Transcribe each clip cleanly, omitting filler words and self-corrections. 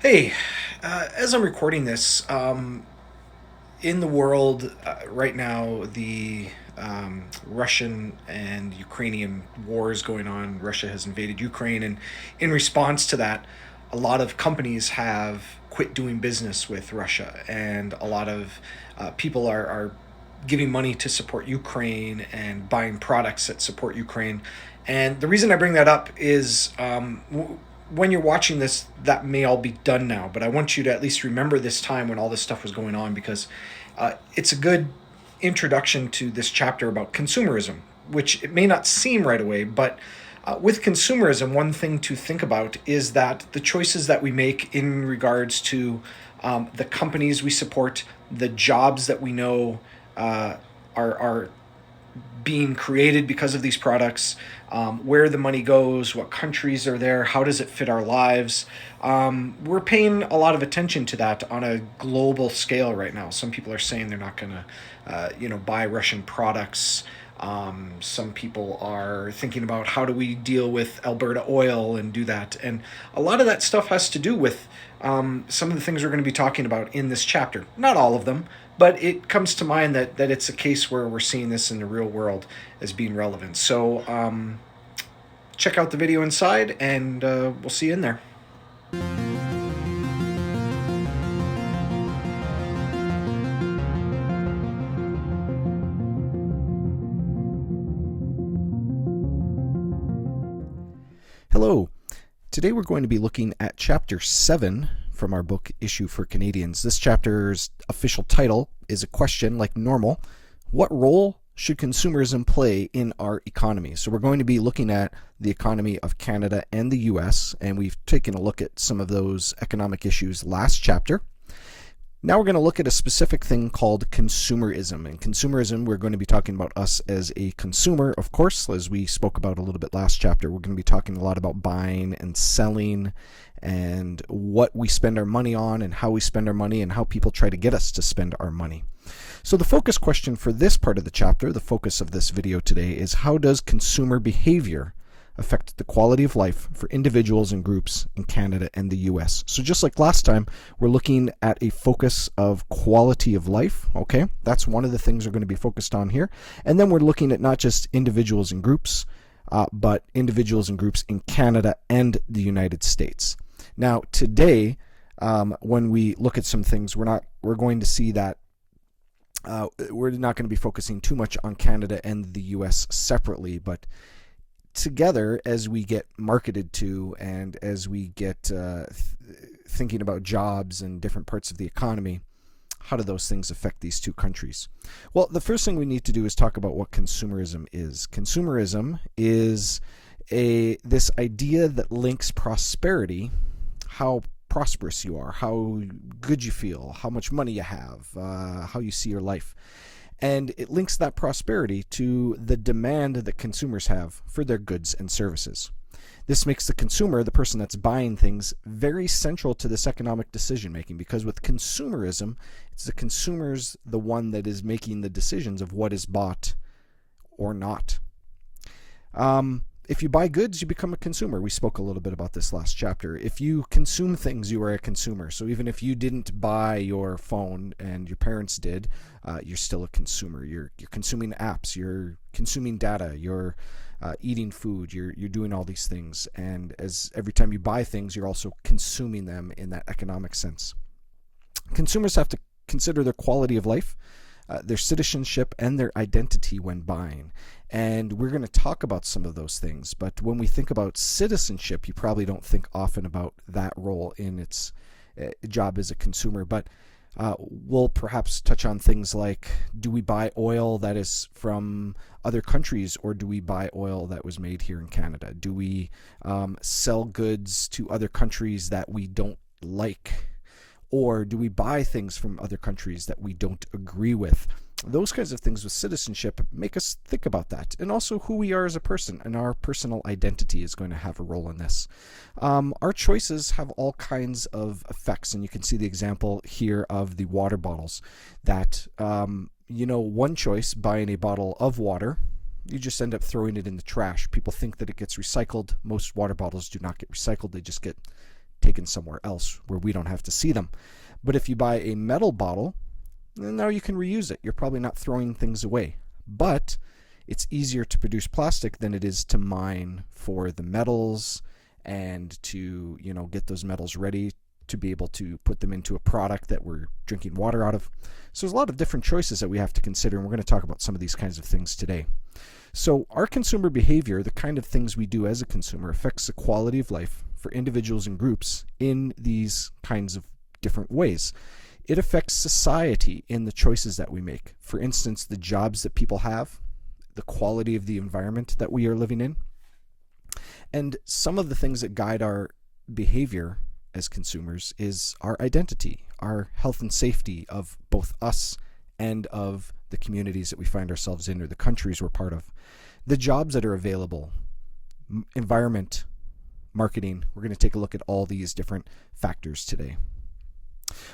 Hey, as I'm recording this, in the world right now, the Russian and Ukrainian war is going on. Russia has invaded Ukraine, and in response to that, a lot of companies have quit doing business with Russia, and a lot of people are giving money to support Ukraine and buying products that support Ukraine. And the reason I bring that up is when you're watching this, that may all be done now, but I want you to at least remember this time when all this stuff was going on because it's a good introduction to this chapter about consumerism, which it may not seem right away, but with consumerism, one thing to think about is that the choices that we make in regards to the companies we support, the jobs that we know are being created because of these products, where the money goes, what countries are there, how does it fit our lives. We're paying a lot of attention to that on a global scale right now. Some people are saying they're not going to, buy Russian products. Some people are thinking about how do we deal with Alberta oil and do that. And a lot of that stuff has to do with some of the things we're going to be talking about in this chapter. Not all of them, but it comes to mind that it's a case where we're seeing this in the real world as being relevant. So check out the video inside, and we'll see you in there. Hello. Today we're going to be looking at Chapter 7 from our book Issue for Canadians. This chapter's official title is a question like normal. What role should consumerism play in our economy? So we're going to be looking at the economy of Canada and the US, and we've taken a look at some of those economic issues last chapter. Now we're going to look at a specific thing called consumerism. And consumerism, we're going to be talking about us as a consumer, of course, as we spoke about a little bit last chapter. We're going to be talking a lot about buying and selling and what we spend our money on and how we spend our money and how people try to get us to spend our money. So the focus question for this part of the chapter, the focus of this video today, is how does consumer behavior affect the quality of life for individuals and groups in Canada and the US. So just like last time, we're looking at a focus of quality of life, okay? That's one of the things we're going to be focused on here. And then we're looking at not just individuals and groups, but individuals and groups in Canada and the United States. Now, today, when we look at some things, we're going to see that we're not going to be focusing too much on Canada and the US separately, but together as we get marketed to and as we get thinking about jobs and different parts of the economy, how do those things affect these two countries? Well, the first thing we need to do is talk about what consumerism is. Consumerism is this idea that links prosperity, how prosperous you are, how good you feel, how much money you have, how you see your life. And it links that prosperity to the demand that consumers have for their goods and services. This makes the consumer, the person that's buying things, very central to this economic decision making, because with consumerism, it's the consumer's the one that is making the decisions of what is bought or not. If you buy goods, you become a consumer. We spoke a little bit about this last chapter. If you consume things, you are a consumer. So even if you didn't buy your phone and your parents did, you're still a consumer. You're consuming apps. You're consuming data. You're eating food. You're doing all these things. And as every time you buy things, you're also consuming them in that economic sense. Consumers have to consider their quality of life, their citizenship, and their identity when buying. And we're going to talk about some of those things. But when we think about citizenship, you probably don't think often about that role in its job as a consumer. But we'll perhaps touch on things like, do we buy oil that is from other countries, or do we buy oil that was made here in Canada? Do we sell goods to other countries that we don't like? Or do we buy things from other countries that we don't agree with? Those kinds of things with citizenship make us think about that. And also who we are as a person, and our personal identity is going to have a role in this. Our choices have all kinds of effects, and you can see the example here of the water bottles. That, one choice, buying a bottle of water, you just end up throwing it in the trash. People think that it gets recycled. Most water bottles do not get recycled. They just get taken somewhere else where we don't have to see them. But if you buy a metal bottle, now you can reuse it. You're probably not throwing things away. But it's easier to produce plastic than it is to mine for the metals and to, get those metals ready to be able to put them into a product that we're drinking water out of. So there's a lot of different choices that we have to consider, and we're going to talk about some of these kinds of things today. So our consumer behavior, the kind of things we do as a consumer, affects the quality of life for individuals and groups in these kinds of different ways. It affects society in the choices that we make. For instance, the jobs that people have, the quality of the environment that we are living in, and some of the things that guide our behavior as consumers is our identity, our health and safety of both us and of the communities that we find ourselves in or the countries we're part of, the jobs that are available, environment, marketing. We're going to take a look at all these different factors today.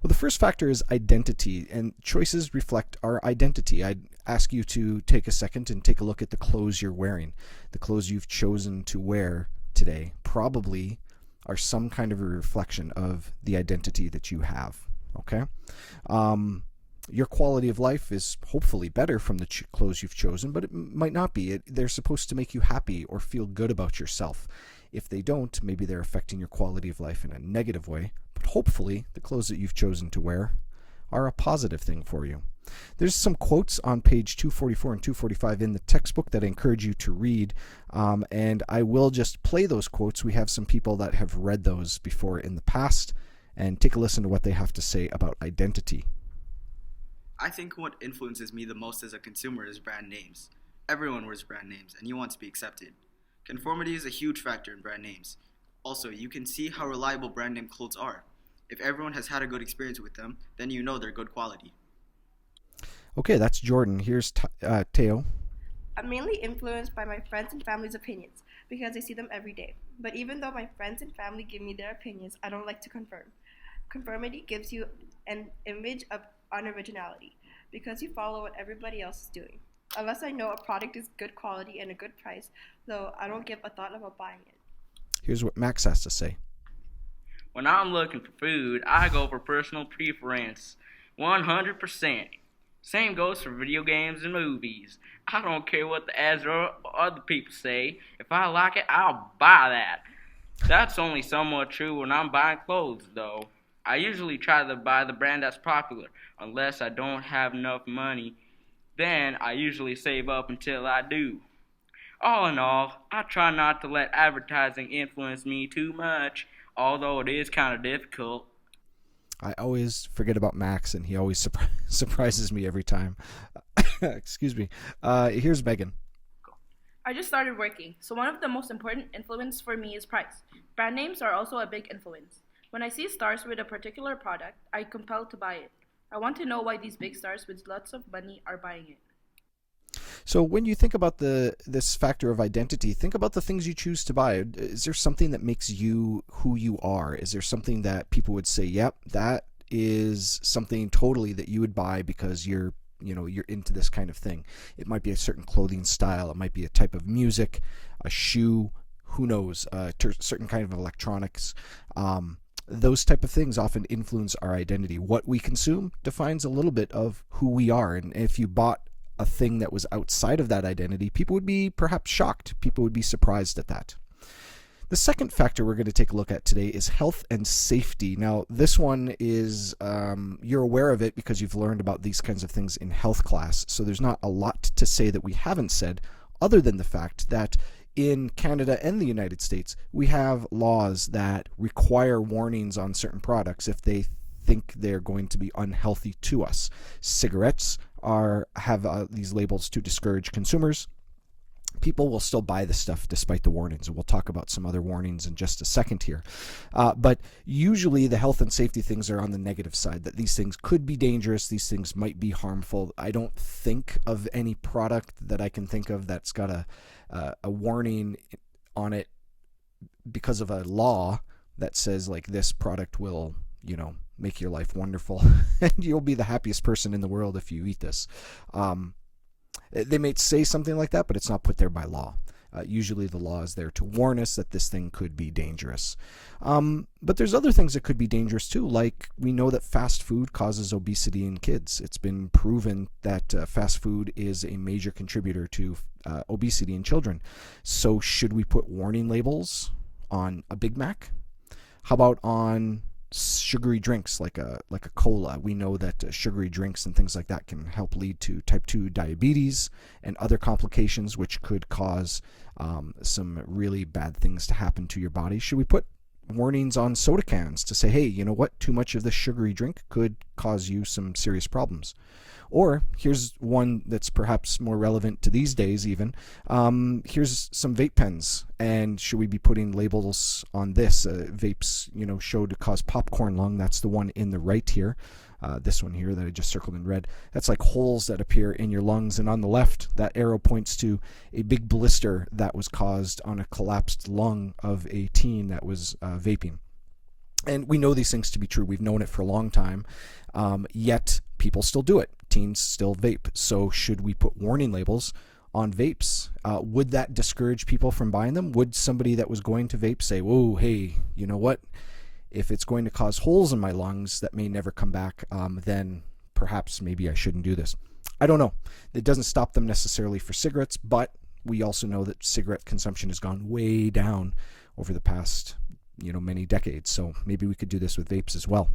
Well, the first factor is identity, and choices reflect our identity. I'd ask you to take a second and take a look at the clothes you're wearing. The clothes you've chosen to wear today probably are some kind of a reflection of the identity that you have. Okay? Your quality of life is hopefully better from the clothes you've chosen, but it might not be. They're supposed to make you happy or feel good about yourself. If they don't, maybe they're affecting your quality of life in a negative way, but hopefully the clothes that you've chosen to wear are a positive thing for you. There's some quotes on page 244 and 245 in the textbook that I encourage you to read, and I will just play those quotes. We have some people that have read those before in the past, and take a listen to what they have to say about identity. I think what influences me the most as a consumer is brand names. Everyone wears brand names, and you want to be accepted. Conformity is a huge factor in brand names. Also, you can see how reliable brand name clothes are. If everyone has had a good experience with them, then you know they're good quality. Okay, that's Jordan. Here's Teo. I'm mainly influenced by my friends and family's opinions because I see them every day. But even though my friends and family give me their opinions, I don't like to confirm. Conformity gives you an image of unoriginality because you follow what everybody else is doing. Unless I know a product is good quality and a good price, though I don't give a thought about buying it. Here's what Max has to say. When I'm looking for food, I go for personal preference. 100%. Same goes for video games and movies. I don't care what the ads or other people say. If I like it, I'll buy that. That's only somewhat true when I'm buying clothes, though. I usually try to buy the brand that's popular, unless I don't have enough money. Then I usually save up until I do. All in all, I try not to let advertising influence me too much, although it is kind of difficult. I always forget about Max, and he always surprises me every time. Excuse me. Here's Megan. I just started working, so one of the most important influence for me is price. Brand names are also a big influence. When I see stars with a particular product, I'm compelled to buy it. I want to know why these big stars with lots of money are buying it. So when you think about this factor of identity, think about the things you choose to buy. Is there something that makes you who you are? Is there something that people would say, yep, that is something totally that you would buy because you're into this kind of thing? It might be a certain clothing style. It might be a type of music, a shoe, who knows, certain kind of electronics. Those type of things often influence our identity. What we consume defines a little bit of who we are. And if you bought a thing that was outside of that identity, people would be perhaps shocked. People would be surprised at that. The second factor we're going to take a look at today is health and safety. Now, this one is, you're aware of it because you've learned about these kinds of things in health class. So there's not a lot to say that we haven't said, other than the fact that in Canada and the United States, we have laws that require warnings on certain products if they think they're going to be unhealthy to us. Cigarettes have these labels to discourage consumers. People will still buy the stuff despite the warnings, and we'll talk about some other warnings in just a second here. But usually the health and safety things are on the negative side, that these things could be dangerous, these things might be harmful. I don't think of any product that I can think of that's got a warning on it because of a law that says like this product will, make your life wonderful and you'll be the happiest person in the world if you eat this. They may say something like that, but it's not put there by law. Usually the law is there to warn us that this thing could be dangerous. But there's other things that could be dangerous too, like we know that fast food causes obesity in kids. It's been proven that fast food is a major contributor to obesity in children. So should we put warning labels on a Big Mac? How about on sugary drinks like a cola? We know that sugary drinks and things like that can help lead to type 2 diabetes and other complications, which could cause some really bad things to happen to your body. Should we put warnings on soda cans to say, hey, you know what, too much of this sugary drink could cause you some serious problems? Or here's one that's perhaps more relevant to these days even. Here's some vape pens, and should we be putting labels on this? Vapes, show to cause popcorn lung. That's the one in the right here. This one here that I just circled in red. That's like holes that appear in your lungs. And on the left, that arrow points to a big blister that was caused on a collapsed lung of a teen that was vaping. And we know these things to be true. We've known it for a long time, yet people still do it. Teens still vape. So should we put warning labels on vapes? Would that discourage people from buying them? Would somebody that was going to vape say, whoa, hey, you know what? If it's going to cause holes in my lungs that may never come back, then perhaps maybe I shouldn't do this. I don't know. It doesn't stop them necessarily for cigarettes, but we also know that cigarette consumption has gone way down over the past many decades. So maybe we could do this with vapes as well.